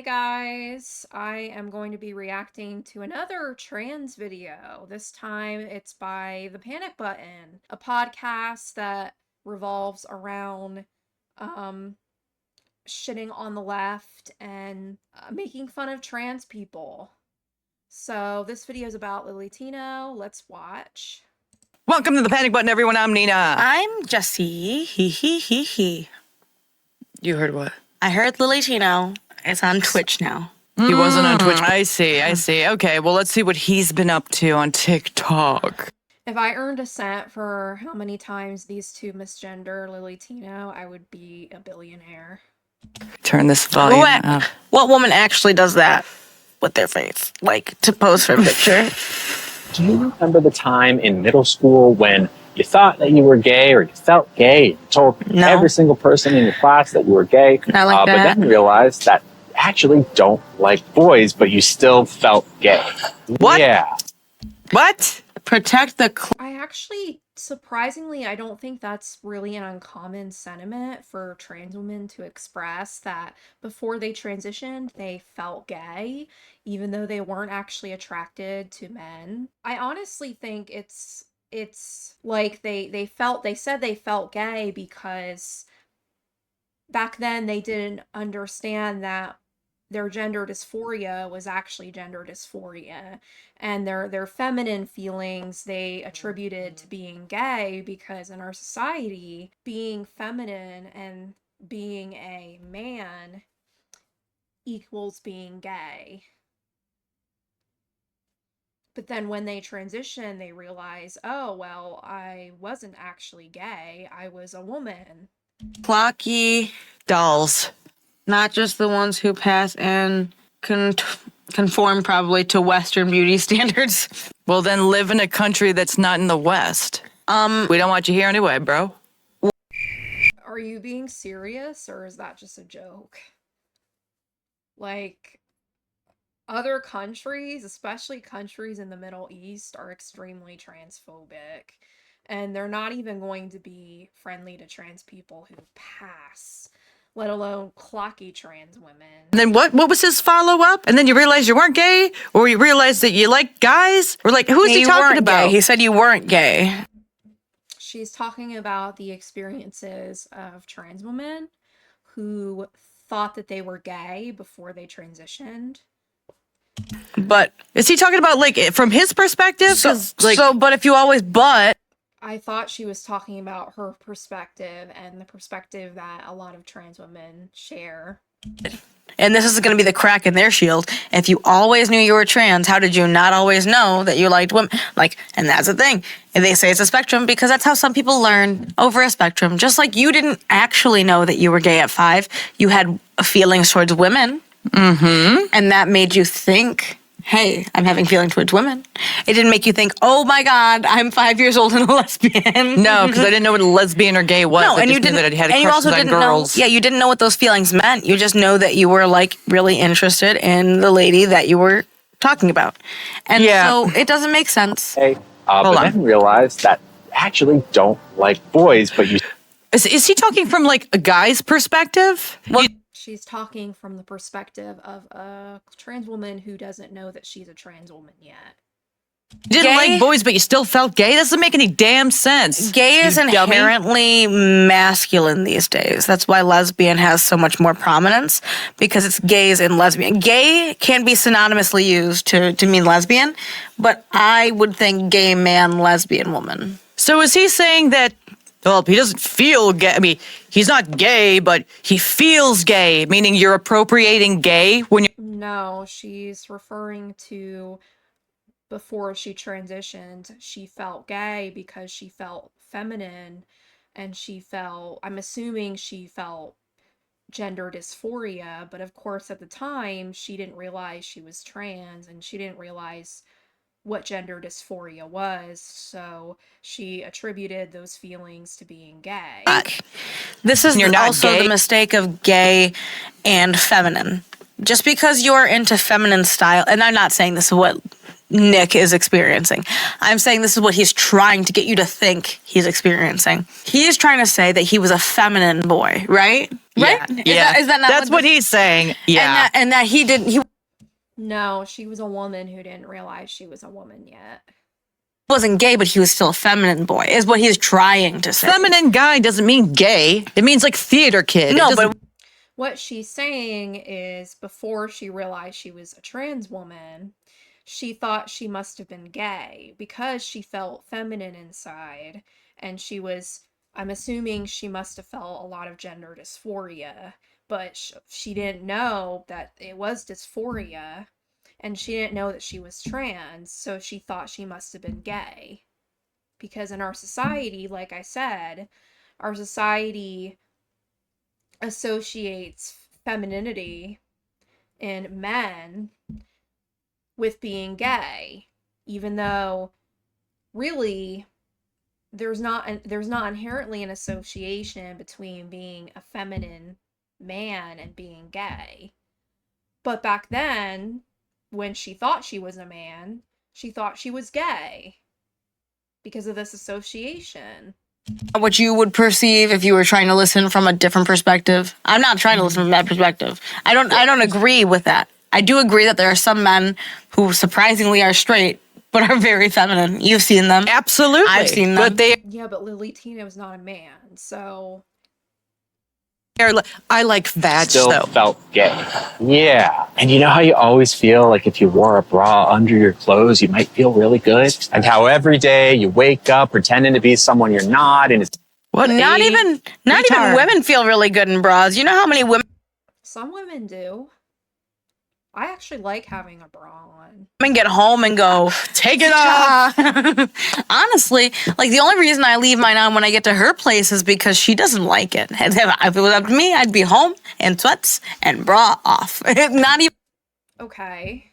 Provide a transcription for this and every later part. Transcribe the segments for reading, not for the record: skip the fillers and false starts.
Hey guys, I am going to be reacting to another trans video. This time it's by The Panic Button, a podcast that revolves around um shitting on the left and making fun of trans people. So this video is about Lilly Tino. Let's watch. Welcome to the Panic Button, everyone. I'm Nina. I'm Jessie. He. You heard what? I heard Lilly Tino is on Twitch now. He wasn't on Twitch. I see. Okay, well, let's see what he's been up to on TikTok. If I earned a cent for how many times these two misgender Lilly Tino, I would be a billionaire. Turn this volume up. What woman actually does that with their face? Like, to pose for a picture? Do you remember the time in middle school when you thought that you were gay or you felt gay? You told every single person in your class that you were gay, Not like that. but then realized that you actually don't like boys, but you still felt gay. What? Yeah. What? Protect the... I actually, surprisingly, I don't think that's really an uncommon sentiment for trans women to express, that before they transitioned, they felt gay, even though they weren't actually attracted to men. I honestly think it's like they said they felt gay because back then they didn't understand that their gender dysphoria was actually gender dysphoria, and their feminine feelings they attributed to being gay, because in our society, being feminine and being a man equals being gay. But then when they transition, they realize, oh, well, I wasn't actually gay, I was a woman. Clocky Dolls. not just the ones who pass and conform probably to Western beauty standards. Well, then live in a country that's not in the West. We don't want you here anyway, bro. Are you being serious, or is that just a joke? Like, other countries, especially countries in the Middle East, are extremely transphobic, and they're not even going to be friendly to trans people who pass, let alone clocky trans women. And then what was his follow-up? And then you realized you weren't gay? Or you realized that you like guys? Or like, who is he talking about? Gay. He said you weren't gay. She's talking about the experiences of trans women who thought that they were gay before they transitioned. But is he talking about, like, from his perspective? But if you always I thought she was talking about her perspective and the perspective that a lot of trans women share. And this is going to be the crack in their shield. If you always knew you were trans, how did you not always know that you liked women? Like, and that's the thing. And they say it's a spectrum because that's how some people learn over a spectrum. Just like you didn't actually know that you were gay at 5, you had feelings towards women. Mm-hmm. And that made you think, hey, I'm having feelings towards women. It didn't make you think, oh my God, I'm 5 years old and a lesbian. No, because I didn't know what a lesbian or gay was. No, I and just you didn't. knew that I had And you crushes also on didn't girls. know. Yeah, you didn't know what those feelings meant. You just know that you were like really interested in the lady that you were talking about, and so it doesn't make sense. Hey, but then realized that you actually don't like boys, but you... Is he talking from, like, a guy's perspective? Well, she's talking from the perspective of a trans woman who doesn't know that she's a trans woman yet. You didn't like boys, but you still felt gay? That doesn't make any damn sense. Gay is inherently masculine these days. That's why lesbian has so much more prominence, because it's gays and lesbian. Gay can be synonymously used to mean lesbian, but I would think gay man, lesbian woman. So is he saying that, well, he doesn't feel gay? I mean, he's not gay, but he feels gay, meaning you're appropriating gay when you're... No, she's referring to before she transitioned, she felt gay because she felt feminine, and I'm assuming she felt gender dysphoria, but of course at the time she didn't realize she was trans, and she didn't realize what gender dysphoria was, so she attributed those feelings to being gay. This is also the mistake of gay and feminine. Just because you're into feminine style, and I'm not saying this is what Nick is experiencing. I'm saying this is what he's trying to get you to think he's experiencing. He is trying to say that he was a feminine boy, right? Right? Yeah. Is that not That's what he's saying. Yeah. And that he No, she was a woman who didn't realize she was a woman yet. wasn't gay, but he was still a feminine boy, is what he's trying to say. Feminine guy doesn't mean gay. It means like theater kid. No, but What she's saying is before she realized she was a trans woman, she thought she must have been gay because she felt feminine inside. And I'm assuming she must have felt a lot of gender dysphoria, but she didn't know that it was dysphoria. And she didn't know that she was trans, so she thought she must have been gay. Because in our society, like I said, our society associates femininity in men with being gay, even though really there's not inherently an association between being a feminine man and being gay. But back then, when she thought she was a man, she thought she was gay because of this association. what you would perceive if you were trying to listen from a different perspective. I'm not trying to listen from that perspective. I don't agree with that. I do agree that there are some men who surprisingly are straight but are very feminine. You've seen them. Absolutely. I've seen them. But Yeah, but Lilly Tino is not a man, so I like vag Still though. felt gay. Yeah. And you know how you always feel like if you wore a bra under your clothes, you might feel really good? And how every day you wake up pretending to be someone you're not, and it's What? Not even retard. women feel really good in bras. You know how many women some women do. I actually like having a bra on. get home and go, Take it off. honestly, like the only reason I leave mine on when I get to her place is because she doesn't like it. If it was up to me, I'd be home in sweats and bra off. Not even. Okay,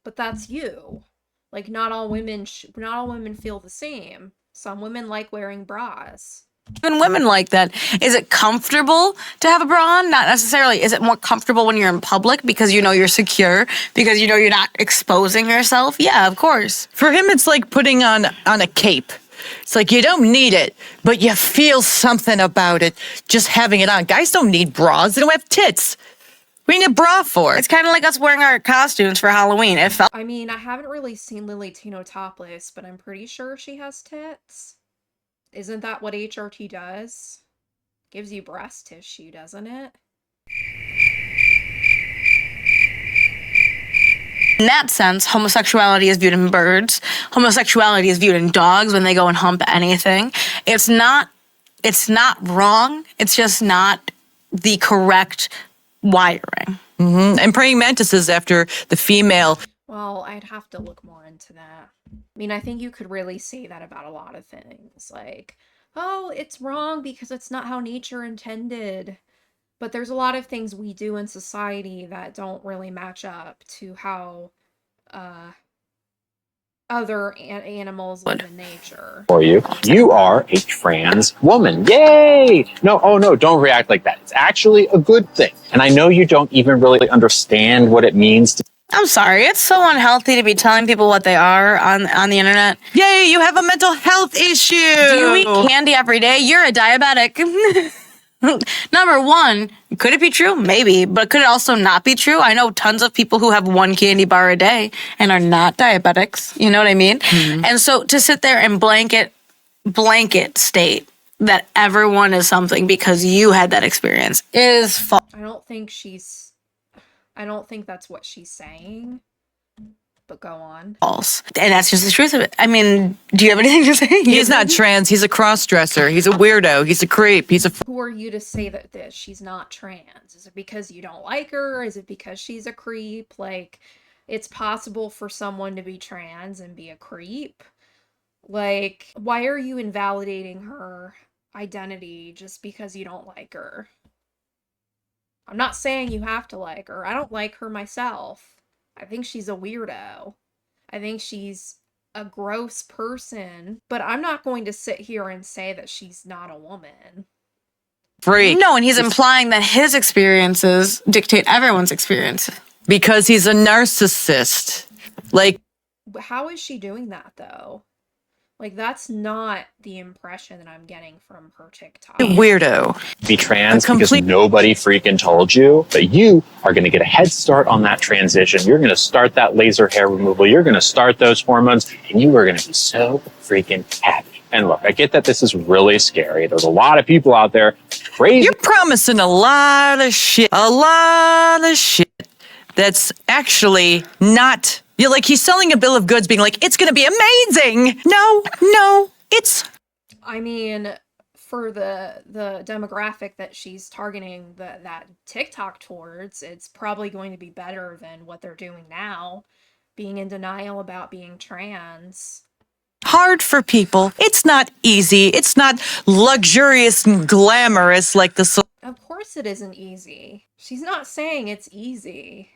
but that's you. Like not all women feel the same. Some women like wearing bras. Even women like that. Is it comfortable to have a bra on? Not necessarily. Is it more comfortable when you're in public because you know you're secure, because you know you're not exposing yourself? Yeah, of course. For him, it's like putting on a cape. It's like you don't need it, but you feel something about it just having it on. Guys don't need bras. They don't have tits. We need a bra for It's it. kind of like us wearing our costumes for Halloween. It felt I mean, I haven't really seen Lilly Tino topless, but I'm pretty sure she has tits. Isn't that what HRT does? Gives you breast tissue, doesn't it? in that sense, homosexuality is viewed in birds. Homosexuality is viewed in dogs when they go and hump anything. It's not wrong. It's just not the correct wiring. And praying mantises after the female. Well, I'd have to look more into that. I mean, I think you could really say that about a lot of things. Like, oh, it's wrong because it's not how nature intended. But there's a lot of things we do in society that don't really match up to how other animals live in nature. for you. You are a trans woman. Yay! No, oh no, don't react like that. It's actually a good thing. And I know you don't even really understand what it means to I'm sorry, it's so unhealthy to be telling people what they are on the internet. Yay, you have a mental health issue. Do you eat candy every day? You're a diabetic. Number one, could it be true? Maybe, but could it also not be true? I know tons of people who have one candy bar a day and are not diabetics. You know what I mean? Mm-hmm. And so to sit there and blanket state that everyone is something because you had that experience is false. I don't think that's what she's saying. But go on. False. And that's just the truth of it. I mean, do you have anything to say? He's not trans. He's a cross-dresser. He's a weirdo. He's a creep. Who are you to say that she's not trans? Is it because you don't like her? Is it because she's a creep? Like, it's possible for someone to be trans and be a creep. Like, why are you invalidating her identity just because you don't like her? I'm not saying you have to like her. I don't like her myself. I think she's a weirdo. I think she's a gross person. But I'm not going to sit here and say that she's not a woman. Freak. No, and he's implying that his experiences dictate everyone's experience. Because he's a narcissist. Like, How is she doing that though? Like, that's not the impression that I'm getting from her TikTok. Weirdo. Be A trans because complete nobody freaking told you that you are going to get a head start on that transition. You're going to start that laser hair removal. You're going to start those hormones and you are going to be so freaking happy. And look, I get that this is really scary. There's a lot of people out there crazy. You're promising a lot of shit. A lot of shit that's actually not. You're like, he's selling a bill of goods being like, it's going to be amazing. No, it's. I mean, for the demographic that she's targeting that TikTok towards, it's probably going to be better than what they're doing now, being in denial about being trans. Hard for people. It's not easy. It's not luxurious and glamorous like the. Of course it isn't easy. She's not saying it's easy.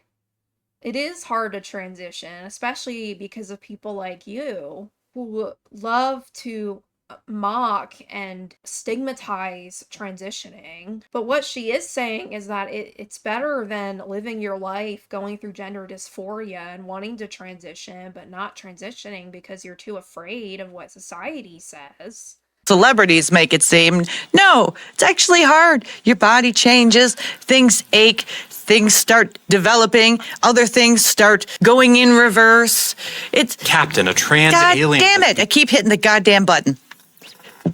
It is hard to transition, especially because of people like you who love to mock and stigmatize transitioning. But what she is saying is that it's better than living your life going through gender dysphoria and wanting to transition, but not transitioning because you're too afraid of what society says. Celebrities make it seem. No, it's actually hard. Your body changes, things ache, things start developing, other things start going in reverse. It's Captain, a trans God alien. damn it! I keep hitting the goddamn button.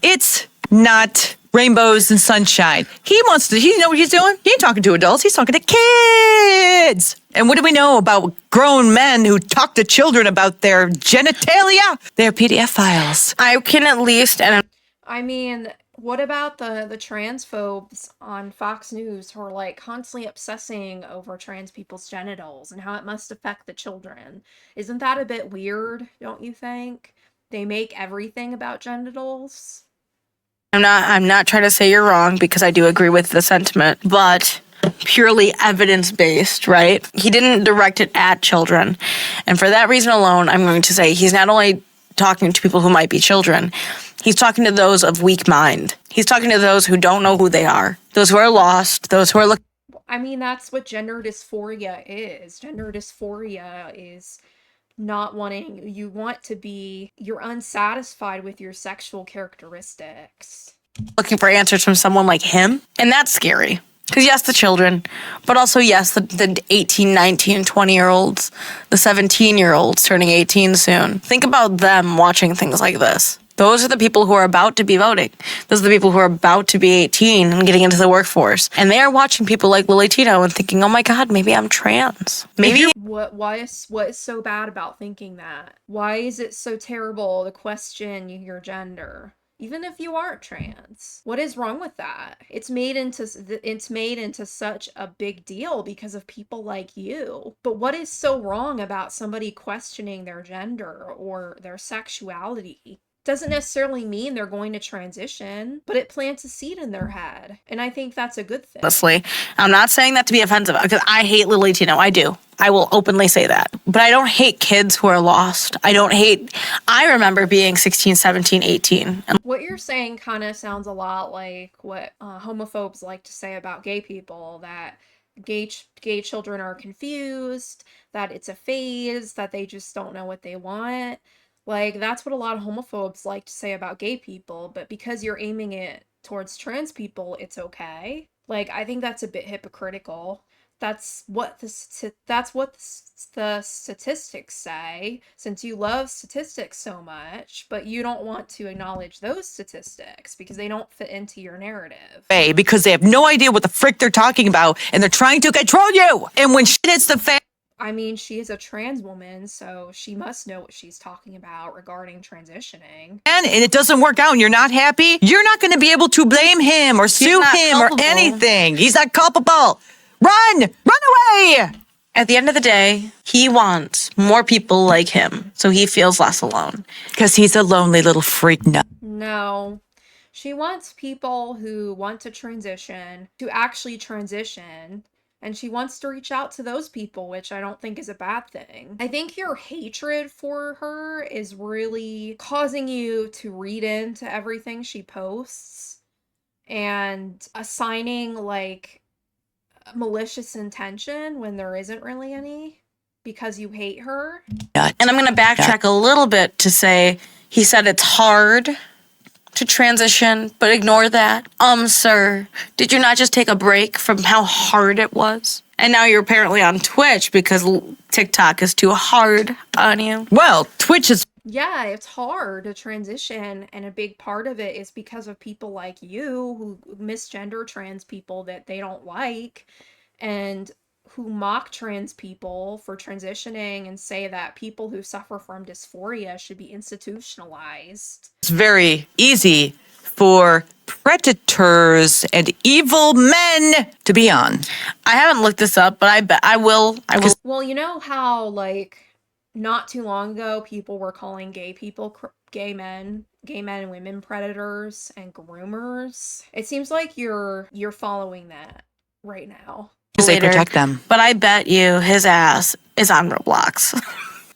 It's not rainbows and sunshine. He wants to. You know what he's doing? He ain't talking to adults. He's talking to kids. And what do we know about grown men who talk to children about their genitalia? Their PDF files. I can at least, and I mean, what about the transphobes on Fox News who are like constantly obsessing over trans people's genitals and how it must affect the children? Isn't that a bit weird, don't you think? They make everything about genitals. I'm not trying to say you're wrong because I do agree with the sentiment, but purely evidence-based, right? He didn't direct it at children. And for that reason alone, I'm going to say he's not only talking to people who might be children, he's talking to those of weak mind. He's talking to those who don't know who they are, those who are lost, those who are looking. I mean, that's what gender dysphoria is. Gender dysphoria is not wanting, you want to be, you're unsatisfied with your sexual characteristics. Looking for answers from someone like him. And that's scary. Because yes, the children, but also yes, the 18, 19, 20-year-olds, the 17-year-olds turning 18 soon. Think about them watching things like this. Those are the people who are about to be voting. Those are the people who are about to be 18 and getting into the workforce. And they are watching people like Lilly Tino and thinking, oh my God, maybe I'm trans. Maybe. What is so bad about thinking that? Why is it so terrible to question your gender? Even if you aren't trans, what is wrong with that? It's made into such a big deal because of people like you. But what is so wrong about somebody questioning their gender or their sexuality? Doesn't necessarily mean they're going to transition, but it plants a seed in their head. And I think that's a good thing. Honestly, I'm not saying that to be offensive because I hate Lilly Tino. I do. I will openly say that. But I don't hate kids who are lost. I remember being 16, 17, 18. And what you're saying kind of sounds a lot like what homophobes like to say about gay people, that gay children are confused, that it's a phase, that they just don't know what they want. Like, that's what a lot of homophobes like to say about gay people, but because you're aiming it towards trans people, it's okay. Like, I think that's a bit hypocritical. That's what the statistics say, since you love statistics so much, but you don't want to acknowledge those statistics because they don't fit into your narrative. Because they have no idea what the frick they're talking about and they're trying to control you. And when shit hits the fan. I mean, she is a trans woman, so she must know what she's talking about regarding transitioning. And it doesn't work out and you're not happy, you're not going to be able to blame him or sue him or anything. He's not culpable. Run away. at the end of the day, he wants more people like him so he feels less alone. Because he's a lonely little freak. No. She wants people who want to transition to actually transition, and she wants to reach out to those people, which I don't think is a bad thing. I think your hatred for her is really causing you to read into everything she posts and assigning like malicious intention when there isn't really any. because you hate her. And I'm going to backtrack a little bit to say he said it's hard to transition, but ignore that. Sir, did you not just take a break from how hard it was? And now you're apparently on Twitch because TikTok is too hard on you. Well, Twitch is Yeah, it's hard to transition, and a big part of it is because of people like you who misgender trans people that they don't like, and who mock trans people for transitioning and say that people who suffer from dysphoria should be institutionalized. very easy for predators and evil men to be on. I haven't looked this up, but I bet I will. Well, you know how, like, not too long ago, people were calling gay people gay men and women predators and groomers? It seems like you're following that right now. They protect them. But I bet you his ass is on Roblox.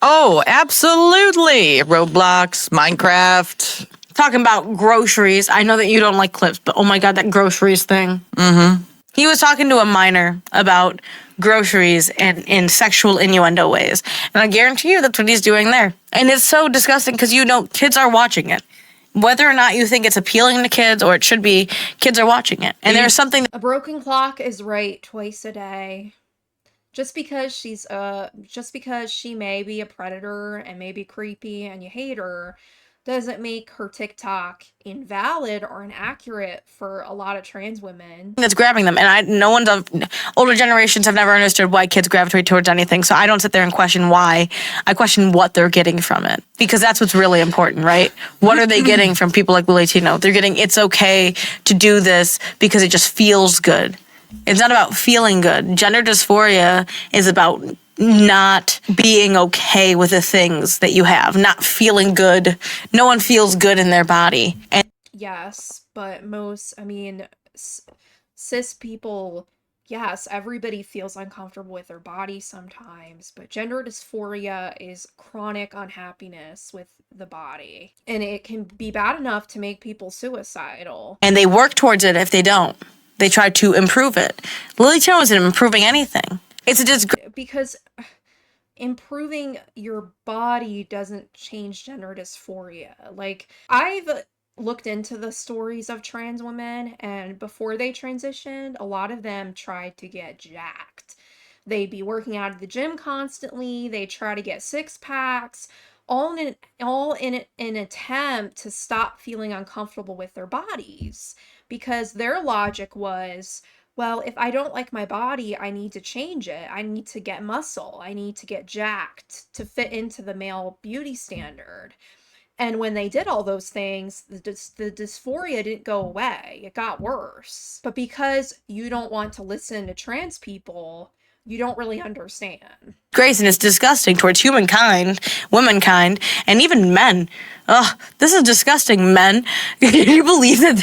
Oh, absolutely. Roblox, Minecraft. Talking about groceries. I know that you don't like clips, but oh my God, that groceries thing. Mm-hmm. He was talking to a minor about groceries and in sexual innuendo ways. And I guarantee you that's what he's doing there. And it's so disgusting because you know kids are watching it. Whether or not you think it's appealing to kids or it should be, kids are watching it. And there's something A broken clock is right twice a day. Just because she may be a predator and may be creepy and you hate her, doesn't make her TikTok invalid or inaccurate for a lot of trans women. that's grabbing them. And older generations have never understood why kids gravitate towards anything. So I don't sit there and question why. I question what they're getting from it. Because that's what's really important, right? What are they getting from people like Lilly Tino? They're getting, it's okay to do this because it just feels good. It's not about feeling good. Gender dysphoria is about not being okay with the things that you have, not feeling good. No one feels good in their body. And yes, but cis people, yes, everybody feels uncomfortable with their body sometimes, but gender dysphoria is chronic unhappiness with the body. And it can be bad enough to make people suicidal. they work towards it if they don't. They try to improve it. Lilly Tino isn't improving anything. It's a disgrace. Because improving your body doesn't change gender dysphoria. Like, I've looked into the stories of trans women, and before they transitioned, a lot of them tried to get jacked. They'd be working out at the gym constantly. They try to get six packs, all in an attempt to stop feeling uncomfortable with their bodies, because their logic was, well, if I don't like my body, I need to change it. I need to get muscle. I need to get jacked to fit into the male beauty standard. And when they did all those things, the dysphoria didn't go away. It got worse. But because you don't want to listen to trans people, you don't really understand. Grace, and it's disgusting towards humankind, womankind, and even men. Ugh, this is disgusting, men. Can you believe that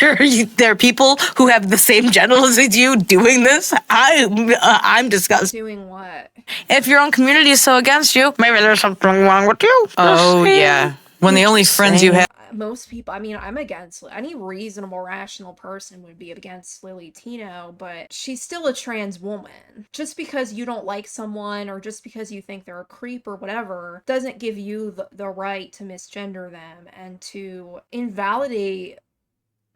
there are people who have the same genitals as you doing this? I'm disgusted. Doing what? If your own community is so against you, maybe there's something wrong with you. Oh, yeah. When the only friends you have. Most people, I'm against, any reasonable, rational person would be against Lilly Tino, but she's still a trans woman. Just because you don't like someone or just because you think they're a creep or whatever doesn't give you the right to misgender them and to invalidate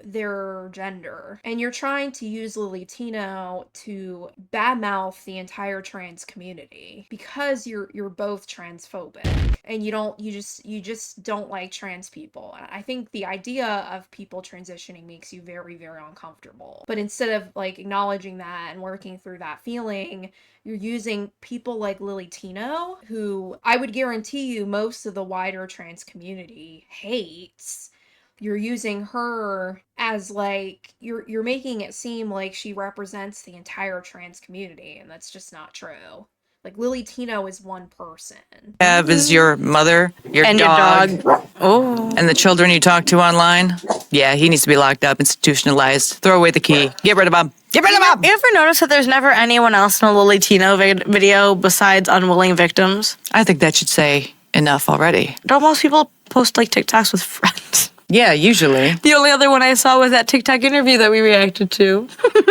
their gender. And you're trying to use Lilly Tino to badmouth the entire trans community because you're both transphobic and you just don't like trans people. And I think the idea of people transitioning makes you very, very uncomfortable. But instead of like acknowledging that and working through that feeling, you're using people like Lilly Tino, who I would guarantee you most of the wider trans community hates. You're using her as like, you're making it seem like she represents the entire trans community, and that's just not true. Like, Lilly Tino is one person. Have is your mother, your And dog, your dog. Oh. and the children you talk to online. Yeah, he needs to be locked up, institutionalized. Throw away the key. Get rid of him. Get rid of him. You ever notice that there's never anyone else in a Lilly Tino video besides unwilling victims? I think that should say enough already. Don't most people post like TikToks with friends? Yeah, usually. The only other one I saw was that TikTok interview that we reacted to.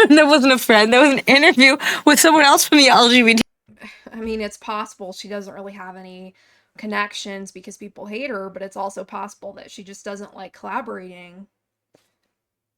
That wasn't a friend. That was an interview with someone else from the LGBT. I mean, it's possible she doesn't really have any connections because people hate her, but it's also possible that she just doesn't like collaborating.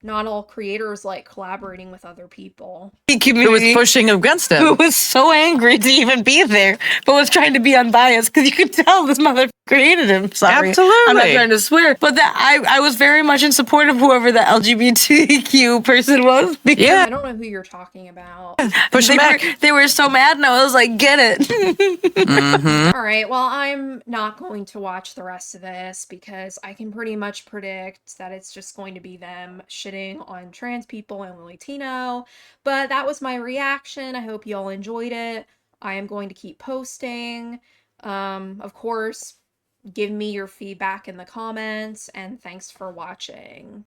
Not all creators like collaborating with other people. Who was Community pushing against who him. was so angry to even be there, but was trying to be unbiased because you could tell this mother created him. Sorry, I'm not Absolutely. trying to swear, but that I was very much in support of whoever the LGBTQ person was. Because Yeah. I don't know who you're talking about. Push him back. they were so mad, and I was like, get it. All right, well, I'm not going to watch the rest of this because I can pretty much predict that it's just going to be them shitting on trans people and Lilly Tino. But that was my reaction. I hope you all enjoyed it. I am going to keep posting. Of course, give me your feedback in the comments, and thanks for watching.